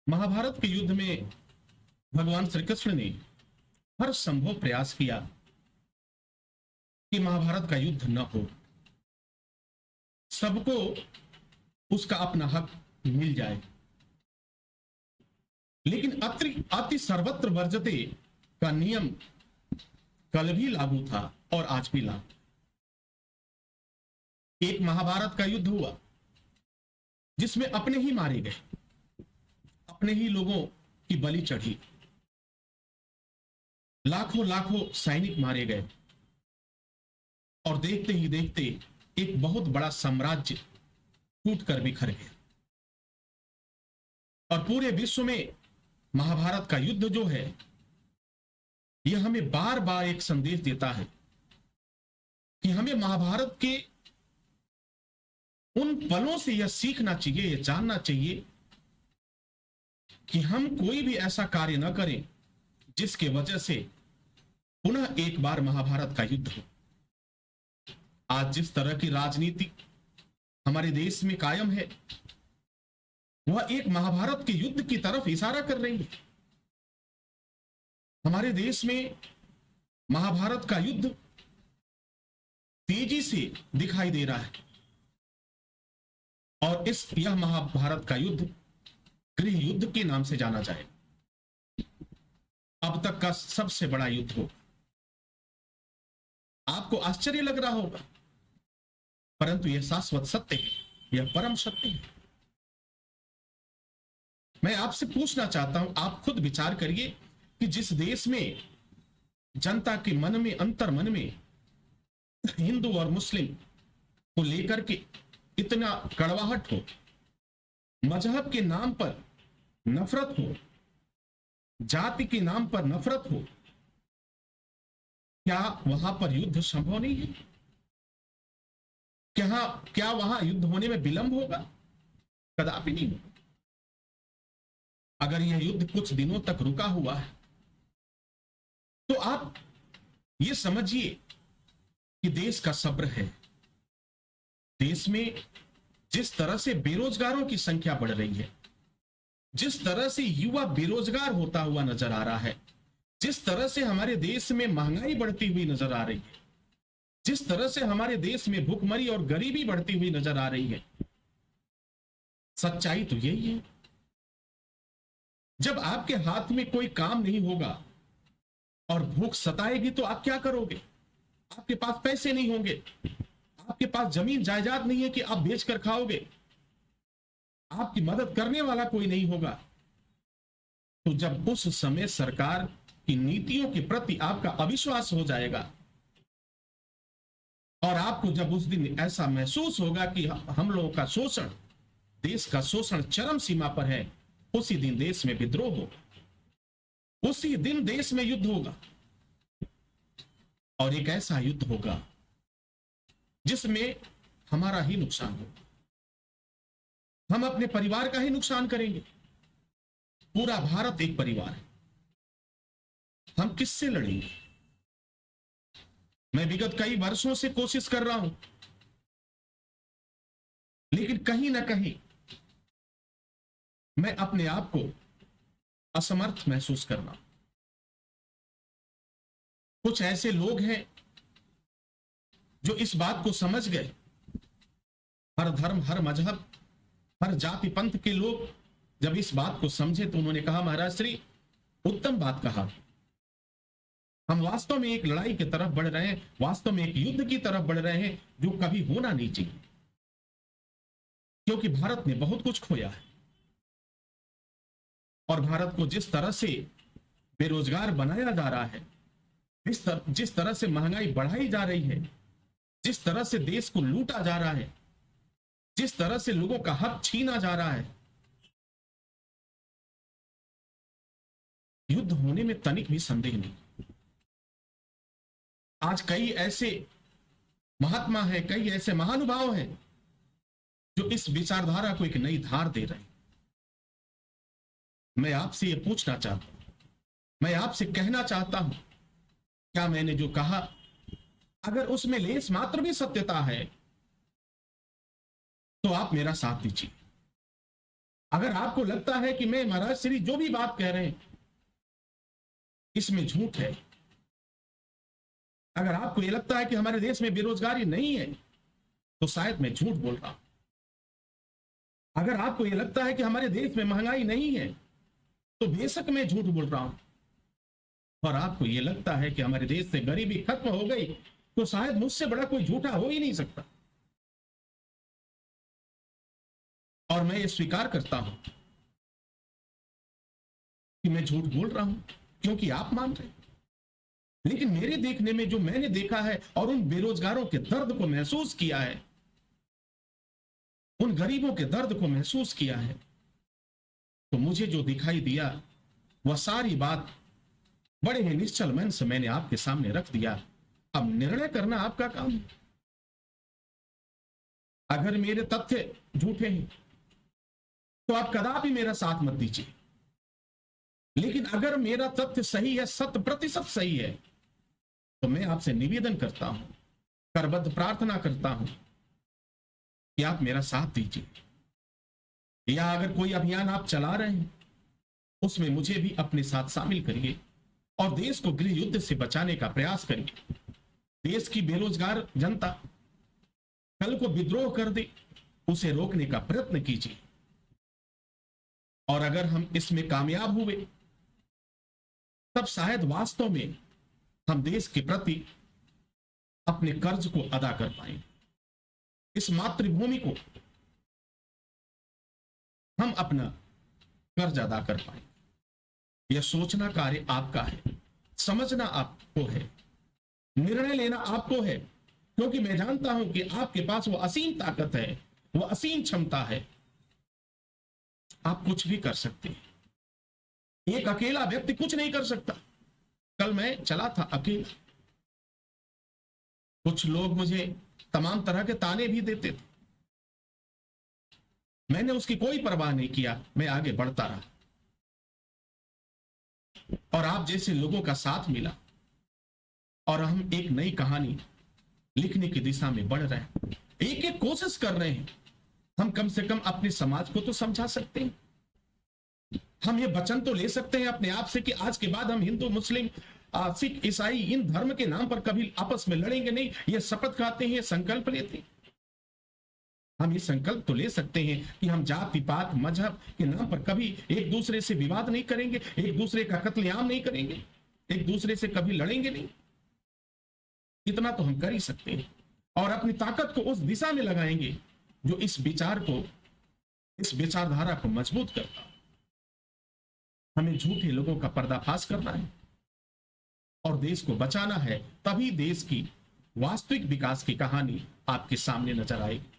महाभारत के युद्ध में भगवान श्री कृष्ण ने हर संभव प्रयास किया कि महाभारत का युद्ध न हो, सबको उसका अपना हक मिल जाए। लेकिन अति सर्वत्र वर्जते का नियम कल भी लागू था और आज भी लागू। एक महाभारत का युद्ध हुआ जिसमें अपने ही मारे गए, अपने ही लोगों की बलि चढ़ी, लाखों लाखों सैनिक मारे गए और देखते ही देखते एक बहुत बड़ा साम्राज्य टूटकर बिखर गया। और पूरे विश्व में महाभारत का युद्ध जो है, यह हमें बार बार एक संदेश देता है कि हमें महाभारत के उन पलों से यह सीखना चाहिए, यह जानना चाहिए कि हम कोई भी ऐसा कार्य न करें जिसके वजह से पुनः एक बार महाभारत का युद्ध हो। आज जिस तरह की राजनीति हमारे देश में कायम है, वह एक महाभारत के युद्ध की तरफ इशारा कर रही है। हमारे देश में महाभारत का युद्ध तेजी से दिखाई दे रहा है और यह महाभारत का युद्ध गृह युद्ध के नाम से जाना जाए। अब तक का सबसे बड़ा युद्ध हो। आपको आश्चर्य लग रहा होगा, परंतु यह शाश्वत सत्य है, यह परम सत्य है। मैं आपसे पूछना चाहता हूं, आप खुद विचार करिए कि जिस देश में जनता के मन में, अंतर मन में हिंदू और मुस्लिम को लेकर के इतना कड़वाहट हो, मजहब के नाम पर नफरत हो, जाति के नाम पर नफरत हो, क्या वहां पर युद्ध संभव नहीं है? क्या वहां युद्ध होने में विलंब होगा? कदापि नहीं होगा। अगर यह युद्ध कुछ दिनों तक रुका हुआ है तो आप ये समझिए कि देश का सब्र है। देश में जिस तरह से बेरोजगारों की संख्या बढ़ रही है, जिस तरह से युवा बेरोजगार होता हुआ नजर आ रहा है, जिस तरह से हमारे देश में महंगाई बढ़ती हुई नजर आ रही है, जिस तरह से हमारे देश में भूखमरी और गरीबी बढ़ती हुई नजर आ रही है, सच्चाई तो यही है। जब आपके हाथ में कोई काम नहीं होगा और भूख सताएगी तो आप क्या करोगे? आपके पास पैसे नहीं होंगे, आपके पास जमीन जायदाद नहीं है कि आप बेचकर खाओगे, आपकी मदद करने वाला कोई नहीं होगा। तो जब उस समय सरकार की नीतियों के प्रति आपका अविश्वास हो जाएगा और आपको जब उस दिन ऐसा महसूस होगा कि हम लोगों का शोषण, देश का शोषण चरम सीमा पर है, उसी दिन देश में विद्रोह होगा, उसी दिन देश में युद्ध होगा। और एक ऐसा युद्ध होगा जिसमें हमारा ही नुकसान होगा, हम अपने परिवार का ही नुकसान करेंगे। पूरा भारत एक परिवार है, हम किससे लड़ेंगे? मैं विगत कई वर्षों से कोशिश कर रहा हूं, लेकिन कहीं ना कहीं मैं अपने आप को असमर्थ महसूस कर रहा हूं। कुछ ऐसे लोग हैं जो इस बात को समझ गए, हर धर्म, हर मजहब, हर जाति पंथ के लोग जब इस बात को समझे तो उन्होंने कहा, महाराज श्री उत्तम बात कहा, हम वास्तव में एक लड़ाई की तरफ बढ़ रहे हैं, वास्तव में एक युद्ध की तरफ बढ़ रहे हैं जो कभी होना नहीं चाहिए, क्योंकि भारत ने बहुत कुछ खोया है। और भारत को जिस तरह से बेरोजगार बनाया जा रहा है, जिस तरह से महंगाई बढ़ाई जा रही है, जिस तरह से देश को लूटा जा रहा है, जिस तरह से लोगों का हक छीना जा रहा है, युद्ध होने में तनिक भी संदेह नहीं। आज कई ऐसे महात्मा हैं, कई ऐसे महानुभाव हैं जो इस विचारधारा को एक नई धार दे रहे हैं। मैं आपसे ये पूछना चाहता हूं, मैं आपसे कहना चाहता हूं, क्या मैंने जो कहा अगर उसमें लेस मात्र भी सत्यता है तो आप मेरा साथ दीजिए। अगर आपको लगता है कि मैं महाराज श्री जो भी बात कह रहे हैं इसमें झूठ है, अगर आपको यह लगता है कि हमारे देश में बेरोजगारी नहीं है, तो शायद मैं झूठ बोल रहा हूं। अगर आपको यह लगता है कि हमारे देश में महंगाई नहीं है, तो बेशक मैं झूठ बोल रहा हूं। और आपको यह लगता है कि हमारे देश से गरीबी खत्म हो गई, तो शायद मुझसे बड़ा कोई झूठा हो ही नहीं सकता। और मैं ये स्वीकार करता हूं कि मैं झूठ बोल रहा हूं, क्योंकि आप मान रहे हैं। लेकिन मेरे देखने में जो मैंने देखा है और उन बेरोजगारों के दर्द को महसूस किया है, उन गरीबों के दर्द को महसूस किया है, तो मुझे जो दिखाई दिया वह सारी बात बड़े ही निश्चल मन से मैंने आपके सामने रख दिया। अब निर्णय करना आपका काम है। अगर मेरे तथ्य झूठे हैं तो आप कदापि मेरा साथ मत दीजिए, लेकिन अगर मेरा तथ्य सही है, 100% सही है, तो मैं आपसे निवेदन करता हूं, करबद्ध प्रार्थना करता हूं कि आप मेरा साथ दीजिए। या अगर कोई अभियान आप चला रहे हैं उसमें मुझे भी अपने साथ शामिल करिए और देश को गृह युद्ध से बचाने का प्रयास करिए। देश की बेरोजगार जनता कल को विद्रोह कर दे, उसे रोकने का प्रयत्न कीजिए। और अगर हम इसमें कामयाब हुए तब शायद वास्तव में हम देश के प्रति अपने कर्ज को अदा कर पाएंगे। इस मातृभूमि को हम अपना कर्ज अदा कर पाएंगे। यह सोचना कार्य आपका है, समझना आपको है, निर्णय लेना आपको है, क्योंकि मैं जानता हूं कि आपके पास वो असीम ताकत है, वो असीम क्षमता है। आप कुछ भी कर सकते हैं। एक अकेला व्यक्ति कुछ नहीं कर सकता। कल मैं चला था अकेला, कुछ लोग मुझे तमाम तरह के ताने भी देते थे, मैंने उसकी कोई परवाह नहीं किया, मैं आगे बढ़ता रहा। और आप जैसे लोगों का साथ मिला और हम एक नई कहानी लिखने की दिशा में बढ़ रहे हैं, एक एक कोशिश कर रहे हैं। हम कम से कम अपने समाज को तो समझा सकते हैं। हम ये वचन तो ले सकते हैं अपने आप से कि आज के बाद हम हिंदू, मुस्लिम, सिख, ईसाई इन धर्म के नाम पर कभी आपस में लड़ेंगे नहीं। ये शपथ खाते हैं, संकल्प लेते हैं। हम ये संकल्प तो ले सकते हैं कि हम जाति पात मजहब के नाम पर कभी एक दूसरे से विवाद नहीं करेंगे, एक दूसरे का कत्लेआम नहीं करेंगे, एक दूसरे से कभी लड़ेंगे नहीं। इतना तो हम कर ही सकते हैं और अपनी ताकत को उस दिशा में लगाएंगे जो इस विचार को, इस विचारधारा को मजबूत करता। हमें झूठे लोगों का पर्दाफाश करना है और देश को बचाना है, तभी देश की वास्तविक विकास की कहानी आपके सामने नजर आएगी।